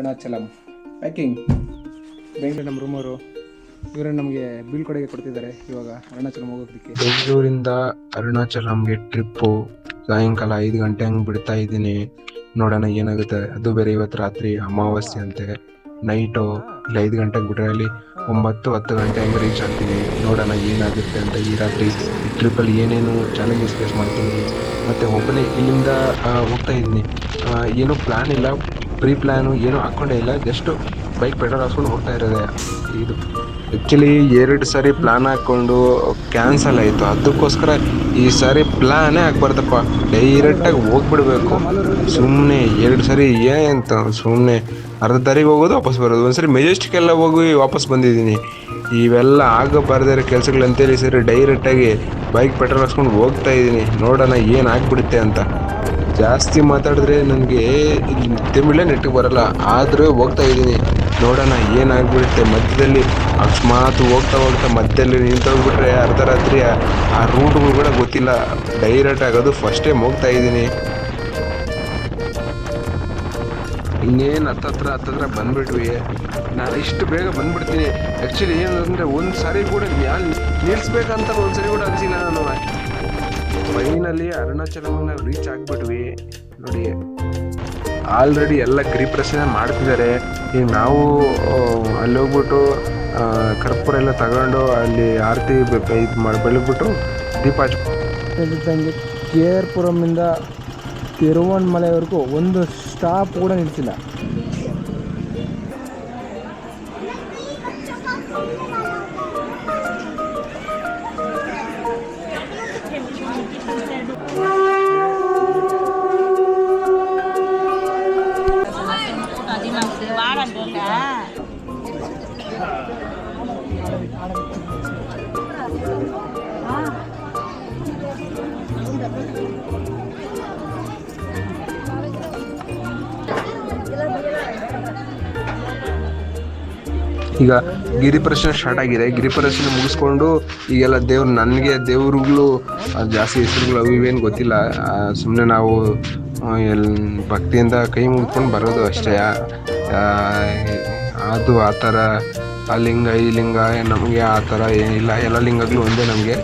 Arunachalam packing. Bengaluru ನಮ್ಮ ರೂಮವರು ಇವರೇ ನಮಗೆ ಬೀಳ್ಕೊಡುಗೆ ಕೊಡ್ತಿದ್ದಾರೆ ಇವಾಗ ಅರುಣಾಚಲಂ ಹೋಗೋದಕ್ಕೆ. ಬೆಂಗಳೂರಿಂದ ಅರುಣಾಚಲಂಗೆ ಟ್ರಿಪ್ಪು ಸಾಯಂಕಾಲ 5 ಗಂಟೆ ಹಂಗೆ ಬಿಡ್ತಾ ಇದ್ದೀನಿ. ನೋಡೋಣ ಏನಾಗುತ್ತೆ. ಅದು ಬೇರೆ ಇವತ್ತು ರಾತ್ರಿ ಅಮಾವಾಸ್ಯೆ ಅಂತೆ. ನೈಟು ಇಲ್ಲಿ 5 ಗಂಟೆಗೆ ಬಿಟ್ರೆ ಅಲ್ಲಿ 9-10 ಗಂಟೆ ಹಂಗೆ ರೀಚ್ ಆಗ್ತೀನಿ. ನೋಡೋಣ ಏನಾಗುತ್ತೆ ಅಂತ. ಈ ರಾತ್ರಿ ಈ ಟ್ರಿಪ್ಪಲ್ಲಿ ಏನೇನು ಚಾಲೆಂಜಸ್ ಫೇಸ್ ಮಾಡ್ತೀನಿ. ಮತ್ತು ಒಬ್ಬನೇ ಇಲ್ಲಿಂದ ಹೋಗ್ತಾ ಇದ್ದೀನಿ. ಏನೂ ಪ್ಲ್ಯಾನ್ ಇಲ್ಲ, ಪ್ರೀ ಪ್ಲ್ಯಾನು ಏನೂ ಹಾಕ್ಕೊಂಡೇ ಇಲ್ಲ. ಜಸ್ಟು ಬೈಕ್ ಪೆಟ್ರೋಲ್ ಹಾಕ್ಕೊಂಡು ಹೋಗ್ತಾ ಇರೋದೆ. ಇದು ಆ್ಯಕ್ಚುಲಿ 2 ಸಾರಿ ಪ್ಲ್ಯಾನ್ ಹಾಕ್ಕೊಂಡು ಕ್ಯಾನ್ಸಲ್ ಆಯಿತು. ಅದಕ್ಕೋಸ್ಕರ ಈ ಸಾರಿ ಪ್ಲ್ಯಾನೇ ಹಾಕ್ಬಾರ್ದಪ್ಪ, ಡೈರೆಕ್ಟಾಗಿ ಹೋಗ್ಬಿಡ್ಬೇಕು. ಸುಮ್ಮನೆ 2 ಸಾರಿ ಏನಂತ ಸುಮ್ಮನೆ ಅರ್ಧ ದಾರಿಗೆ ಹೋಗೋದು ವಾಪಸ್ ಬರೋದು. ಒಂದ್ಸರಿ ಮೆಜೆಸ್ಟಿಕ್ಕೆಲ್ಲ ಹೋಗಿ ವಾಪಸ್ ಬಂದಿದ್ದೀನಿ. ಇವೆಲ್ಲ ಆಗಬಾರ್ದೇ ಕೆಲಸಗಳಂತೇಳಿ ಸರಿ ಡೈರೆಕ್ಟಾಗಿ ಬೈಕ್ ಪೆಟ್ರೋಲ್ ಹಾಕ್ಸ್ಕೊಂಡು ಹೋಗ್ತಾ ಇದ್ದೀನಿ. ನೋಡೋಣ ಏನು ಆಗ್ಬಿಡುತ್ತೆ ಅಂತ. ಜಾಸ್ತಿ ಮಾತಾಡಿದ್ರೆ ನನಗೆ ತಮಿಳೇ ನೆಟ್ಟಿಗೆ ಬರಲ್ಲ, ಆದರೂ ಹೋಗ್ತಾ ಇದ್ದೀನಿ. ನೋಡೋಣ ಏನಾಗ್ಬಿಡುತ್ತೆ. ಮಧ್ಯದಲ್ಲಿ ಅಕಸ್ಮಾತ್ ಹೋಗ್ತಾ ಮಧ್ಯದಲ್ಲಿ ನಿಂತೋಗ್ಬಿಟ್ರೆ ಅರ್ಧ ರಾತ್ರಿ ಆ ರೂಟ್ಗಳು ಕೂಡ ಗೊತ್ತಿಲ್ಲ. ಡೈರೆಕ್ಟ್ ಆಗೋದು ಫಸ್ಟ್ ಟೈಮ್ ಹೋಗ್ತಾ ಇದ್ದೀನಿ. ಇನ್ನೇನು ಹತ್ತತ್ರ ಬಂದ್ಬಿಟ್ವಿ. ನಾನು ಇಷ್ಟು ಬೇಗ ಬಂದ್ಬಿಡ್ತೀನಿ. ಆ್ಯಕ್ಚುಲಿ ಏನಂದರೆ ಒಂದು ಸಾರಿ ಕೂಡ ನಿಲ್ಲಿಸ್ಬೇಕಂತ ಒಂದು ಸಾರಿ ಕೂಡ ಅನಿಸಿಲ್ಲ ನಾನು. ಫೈನಲಿ ಅರುಣಾಚಲಂನ ರೀಚ್ ಆಗಿಬಿಟ್ವಿ. ನೋಡಿ ಆಲ್ರೆಡಿ ಎಲ್ಲ ಗಿರಿಪ್ರದಕ್ಷಿಣೆ ಮಾಡ್ತಿದ್ದಾರೆ. ಈಗ ನಾವು ಅಲ್ಲಿ ಹೋಗ್ಬಿಟ್ಟು ಕರ್ಪೂರ ಎಲ್ಲ ತಗೊಂಡು ಅಲ್ಲಿ ಆರತಿ ಇದು ಮಾಡಿ ಬೆಳಗ್ಬಿಟ್ಟು ದೀಪ ಹಚ್ಚಿ ಕೇರ್ಪುರಮಿಂದ ತಿರುವಣ್ಣಾಮಲೈವರೆಗೂ ಒಂದು ಸ್ಟಾಪ್ ಕೂಡ ನಿಲ್ಲಿಸಿಲ್ಲ. ಈಗ ಗಿರಿಪ್ರದಕ್ಷಿಣೆ ಸ್ಟಾರ್ಟ್ ಆಗಿದೆ. ಗಿರಿಪ್ರದಕ್ಷಿಣೆ ಮುಗಿಸ್ಕೊಂಡು ಈಗೆಲ್ಲ ನನಗೆ ದೇವ್ರುಗಳು ಜಾಸ್ತಿ ಹೆಸರುಗಳು ಅವು ಇವೇನು ಗೊತ್ತಿಲ್ಲ. ಸುಮ್ಮನೆ ನಾವು ಭಕ್ತಿಯಿಂದ ಕೈ ಮುಗಿದ್ಕೊಂಡು ಬರೋದು ಅಷ್ಟೇ. ಅದು ಆ ಥರ ಆ ಲಿಂಗ ಈ ಲಿಂಗ ನಮಗೆ ಆ ಥರ ಏನಿಲ್ಲ. ಎಲ್ಲ ಲಿಂಗಗಳು ಒಂದೇ ನಮಗೆ.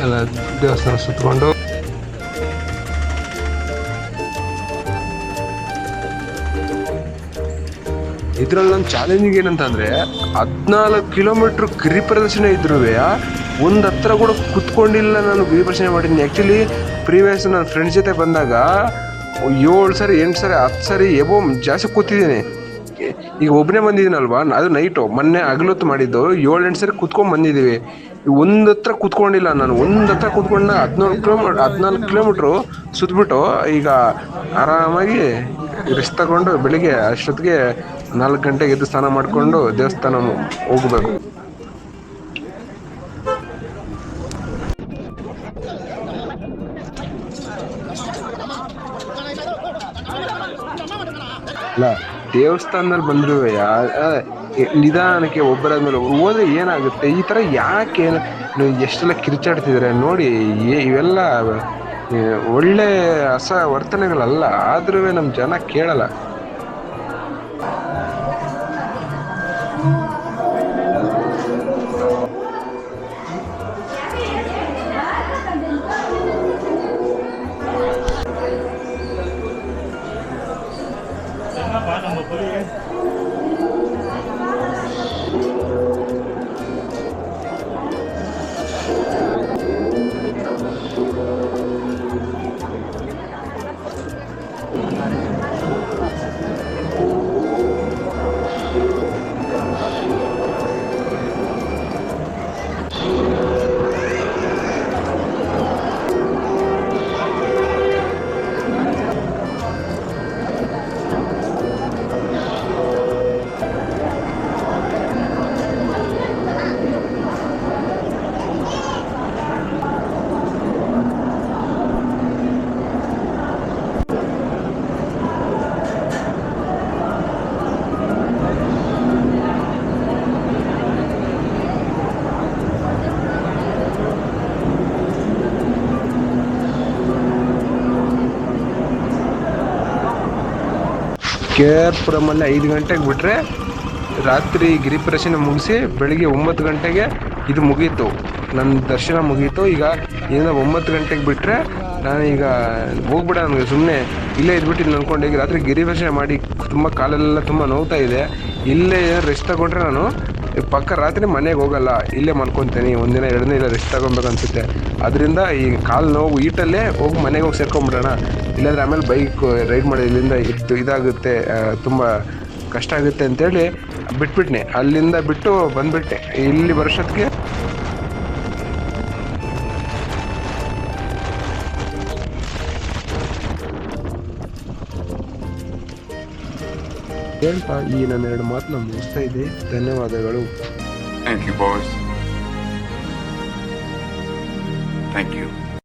ಎಲ್ಲ ದೇವಸ್ಥಾನ ಸುತ್ತಕೊಂಡು ಇದರಲ್ಲಿ ನನ್ನ ಚಾಲೆಂಜಿಂಗ್ ಏನಂತಂದರೆ 14 ಕಿಲೋಮೀಟ್ರ್ ಗಿರಿ ಪ್ರದರ್ಶನ ಇದ್ರೂ ಒಂದು ಹತ್ರ ಕೂಡ ಕುತ್ಕೊಂಡಿಲ್ಲ. ನಾನು ಗಿರಿ ಪ್ರದರ್ಶನ ಮಾಡಿದ್ದೀನಿ. ಆ್ಯಕ್ಚುಲಿ ಪ್ರೀವಿಯಸ್ ನನ್ನ ಫ್ರೆಂಡ್ಸ್ ಜೊತೆ ಬಂದಾಗ 7 ಸರಿ 8 ಸರಿ 10 ಸರಿ ಎಬೋ ಜಾಸ್ತಿ ಕೂತಿದ್ದೀನಿ. ಈಗ ಒಬ್ಬನೇ ಬಂದಿದ್ದೀನಲ್ವಾ, ಅದು ನೈಟು ಮೊನ್ನೆ ಹಗಲೊತ್ತು ಮಾಡಿದ್ದು. 7-8 ಸರಿ ಕುತ್ಕೊಂಡು ಬಂದಿದ್ದೀವಿ. ಒಂದು ಹತ್ರ ಕುತ್ಕೊಂಡಿಲ್ಲ ನಾನು. ಒಂದು ಹತ್ರ ಕುತ್ಕೊಂಡ 14 ಕಿಲೋಮೀಟ್ರು ಸುತ್ತಬಿಟ್ಟು ಈಗ ಆರಾಮಾಗಿ ರೆಸ್ಟ್ ತಗೊಂಡು ಬೆಳಿಗ್ಗೆ ಅಷ್ಟೊತ್ತಿಗೆ 4 ಗಂಟೆಗೆ ಎದ್ದು ಸ್ನಾನ ಮಾಡಿಕೊಂಡು ದೇವಸ್ಥಾನ ಹೋಗಬೇಕು. ಅಲ್ಲ ದೇವಸ್ಥಾನದಲ್ಲಿ ಬಂದ್ರು ನಿಧಾನಕ್ಕೆ ಒಬ್ಬರಾದ್ಮೇಲೆ ಹೋದ್ರೆ ಏನಾಗುತ್ತೆ. ಈ ಥರ ಯಾಕೆ ಎಷ್ಟೆಲ್ಲ ಕಿರ್ಚಾಡ್ತಿದ್ದಾರೆ ನೋಡಿ. ಇವೆಲ್ಲ ಒಳ್ಳೆ ವರ್ತನೆಗಳಲ್ಲ, ಆದ್ರೂ ನಮ್ಮ ಜನ ಕೇಳಲ್ಲ. KR ಪುರಮಲ್ಲಿ 5 ಗಂಟೆಗೆ ಬಿಟ್ರೆ ರಾತ್ರಿ ಗಿರಿಪ್ರದಕ್ಷಿಣೆ ಮುಗಿಸಿ ಬೆಳಿಗ್ಗೆ 9 ಗಂಟೆಗೆ ಇದು ಮುಗೀತು, ನನ್ನ ದರ್ಶನ ಮುಗೀತು. ಈಗ ಇದನ್ನ 9 ಗಂಟೆಗೆ ಬಿಟ್ಟರೆ ನಾನೀಗ ಹೋಗ್ಬಿಡ, ನನಗೆ ಸುಮ್ಮನೆ ಇಲ್ಲೇ ಇದ್ಬಿಟ್ಟು ಇಲ್ಲಿ ಅನ್ಕೊಂಡು ಈಗ ರಾತ್ರಿ ಗಿರಿಪ್ರದಕ್ಷಿಣೆ ಮಾಡಿ ತುಂಬ ಕಾಲೆಲ್ಲ ತುಂಬ ನೋವ್ತಾ ಇದೆ. ಇಲ್ಲೇ ರೆಸ್ಟ್ ತಗೊಂಡ್ರೆ ನಾನು ಪಕ್ಕ ರಾತ್ರಿ ಮನೆಗೆ ಹೋಗಲ್ಲ, ಇಲ್ಲೇ ಮಲ್ಕೊತೀನಿ. ಒಂದಿನ 2 ದಿನ ಇಲ್ಲ ರೆಸ್ಟ್ ತಗೊಬೇಕು ಅನ್ಸುತ್ತೆ. ಅದರಿಂದ ಈ ಕಾಲು ನೋವು ಈಟಲ್ಲೇ ಹೋಗಿ ಮನೆಗೆ ಹೋಗಿ ಸೇರ್ಕೊಂಡ್ಬಿಡೋಣ, ಇಲ್ಲಾಂದ್ರೆ ಆಮೇಲೆ ಬೈಕ್ ರೈಡ್ ಮಾಡಿ ಇಲ್ಲಿಂದ ಇದಾಗುತ್ತೆ, ತುಂಬ ಕಷ್ಟ ಆಗುತ್ತೆ ಅಂತೇಳಿ ಬಿಟ್ಬಿಟ್ನೆ. ಅಲ್ಲಿಂದ ಬಿಟ್ಟು ಬಂದ್ಬಿಟ್ಟೆ. ಇಲ್ಲಿ ವರ್ಷಕ್ಕೆ ಹೇಳ್ತಾ ಈ ನನ್ನ 2 ಮಾತನ್ನ ಮುಗಿಸ್ತಾ ಇದ್ದೆ. ಧನ್ಯವಾದಗಳು. Thank you, boys. Thank you.